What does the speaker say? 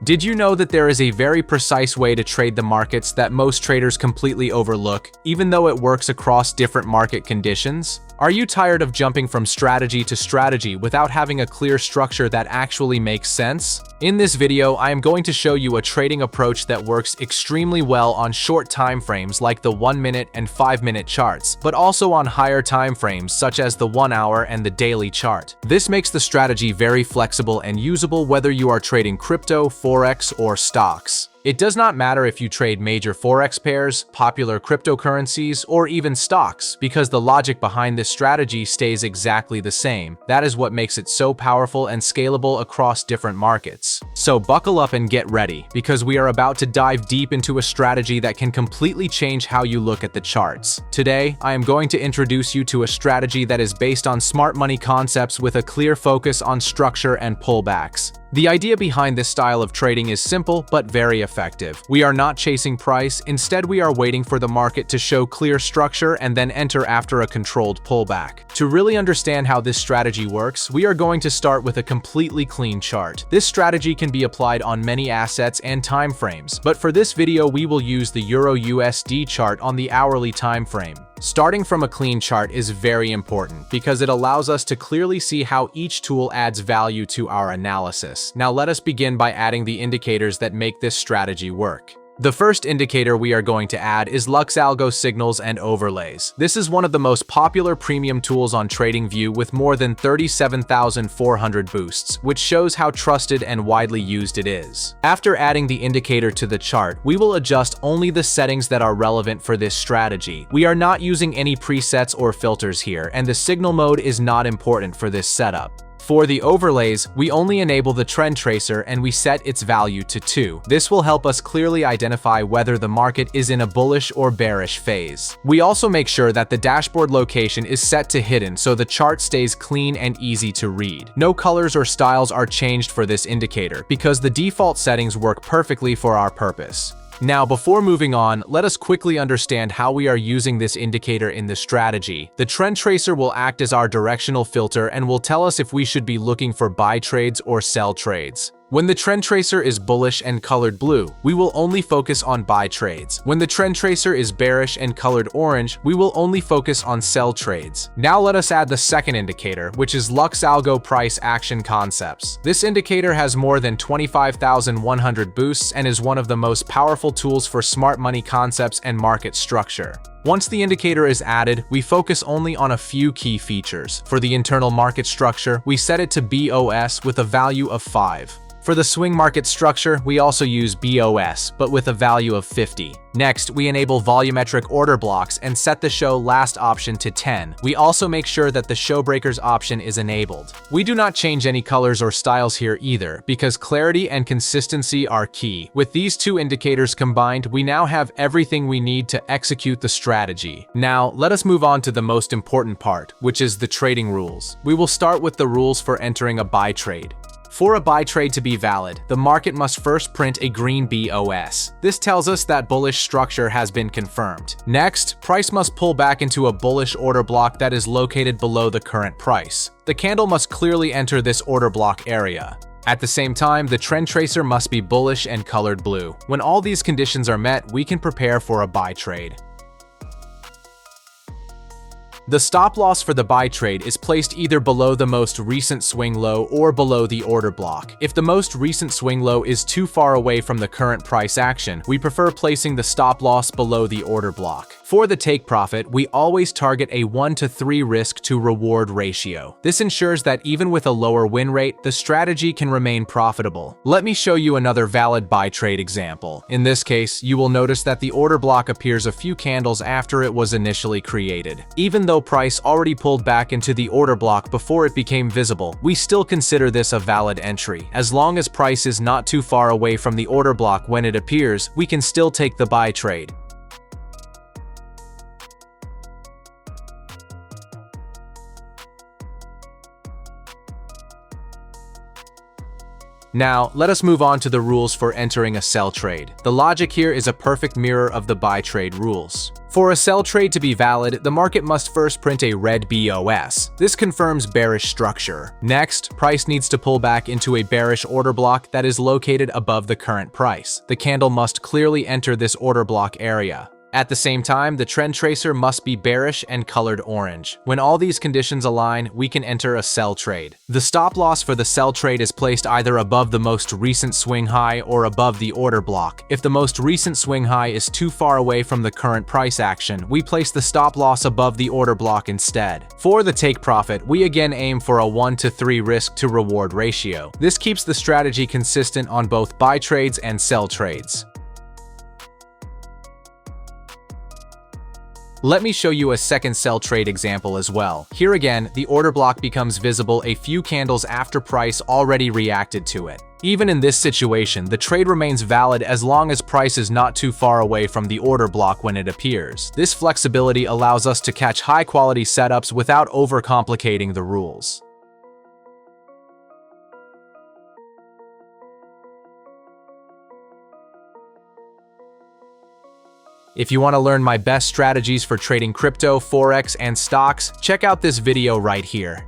Did you know that there is a very precise way to trade the markets that most traders completely overlook, even though it works across different market conditions? Are you tired of jumping from strategy to strategy without having a clear structure that actually makes sense? In this video, I am going to show you a trading approach that works extremely well on short time frames like the 1-minute and 5-minute charts, but also on higher time frames such as the 1-hour and the daily chart. This makes the strategy very flexible and usable whether you are trading crypto, forex, or stocks. It does not matter if you trade major forex pairs, popular cryptocurrencies, or even stocks, because the logic behind this strategy stays exactly the same. That is what makes it so powerful and scalable across different markets. So buckle up and get ready, because we are about to dive deep into a strategy that can completely change how you look at the charts. Today, I am going to introduce you to a strategy that is based on smart money concepts with a clear focus on structure and pullbacks. The idea behind this style of trading is simple but very effective. We are not chasing price, instead we are waiting for the market to show clear structure and then enter after a controlled pullback. To really understand how this strategy works, we are going to start with a completely clean chart. This strategy can be applied on many assets and time frames, but for this video we will use the Euro-USD chart on the hourly time frame. Starting from a clean chart is very important because it allows us to clearly see how each tool adds value to our analysis. Now let us begin by adding the indicators that make this strategy work. The first indicator we are going to add is LuxAlgo signals and overlays. This is one of the most popular premium tools on TradingView with more than 37,400 boosts, which shows how trusted and widely used it is. After adding the indicator to the chart, we will adjust only the settings that are relevant for this strategy. We are not using any presets or filters here, and the signal mode is not important for this setup. For the overlays, we only enable the trend tracer and we set its value to 2. This will help us clearly identify whether the market is in a bullish or bearish phase. We also make sure that the dashboard location is set to hidden so the chart stays clean and easy to read. No colors or styles are changed for this indicator because the default settings work perfectly for our purpose. Now, before moving on, let us quickly understand how we are using this indicator in the strategy. The trend tracer will act as our directional filter and will tell us if we should be looking for buy trades or sell trades. When the trend tracer is bullish and colored blue, we will only focus on buy trades. When the trend tracer is bearish and colored orange, we will only focus on sell trades. Now let us add the second indicator, which is LuxAlgo price action concepts. This indicator has more than 25,100 boosts and is one of the most powerful tools for smart money concepts and market structure. Once the indicator is added, we focus only on a few key features. For the internal market structure, we set it to BOS with a value of 5. For the swing market structure, we also use BOS, but with a value of 50. Next, we enable volumetric order blocks and set the show last option to 10. We also make sure that the show breakers option is enabled. We do not change any colors or styles here either, because clarity and consistency are key. With these two indicators combined, we now have everything we need to execute the strategy. Now, let us move on to the most important part, which is the trading rules. We will start with the rules for entering a buy trade. For a buy trade to be valid, the market must first print a green BOS. This tells us that bullish structure has been confirmed. Next, price must pull back into a bullish order block that is located below the current price. The candle must clearly enter this order block area. At the same time, the trend tracer must be bullish and colored blue. When all these conditions are met, we can prepare for a buy trade. The stop loss for the buy trade is placed either below the most recent swing low or below the order block. If the most recent swing low is too far away from the current price action, we prefer placing the stop loss below the order block. For the take profit, we always target a 1-to-3 risk to reward ratio. This ensures that even with a lower win rate, the strategy can remain profitable. Let me show you another valid buy trade example. In this case, you will notice that the order block appears a few candles after it was initially created. Even though price already pulled back into the order block before it became visible, we still consider this a valid entry. As long as price is not too far away from the order block when it appears, we can still take the buy trade. Now, let us move on to the rules for entering a sell trade. The logic here is a perfect mirror of the buy trade rules. For a sell trade to be valid, the market must first print a red BOS. This confirms bearish structure. Next, price needs to pull back into a bearish order block that is located above the current price. The candle must clearly enter this order block area. At the same time, the trend tracer must be bearish and colored orange. When all these conditions align, we can enter a sell trade. The stop loss for the sell trade is placed either above the most recent swing high or above the order block. If the most recent swing high is too far away from the current price action, we place the stop loss above the order block instead. For the take profit, we again aim for a 1-to-3 risk to reward ratio. This keeps the strategy consistent on both buy trades and sell trades. Let me show you a second sell trade example as well. Here again, the order block becomes visible a few candles after price already reacted to it. Even in this situation, the trade remains valid as long as price is not too far away from the order block when it appears. This flexibility allows us to catch high-quality setups without overcomplicating the rules. If you want to learn my best strategies for trading crypto, forex, and stocks, check out this video right here.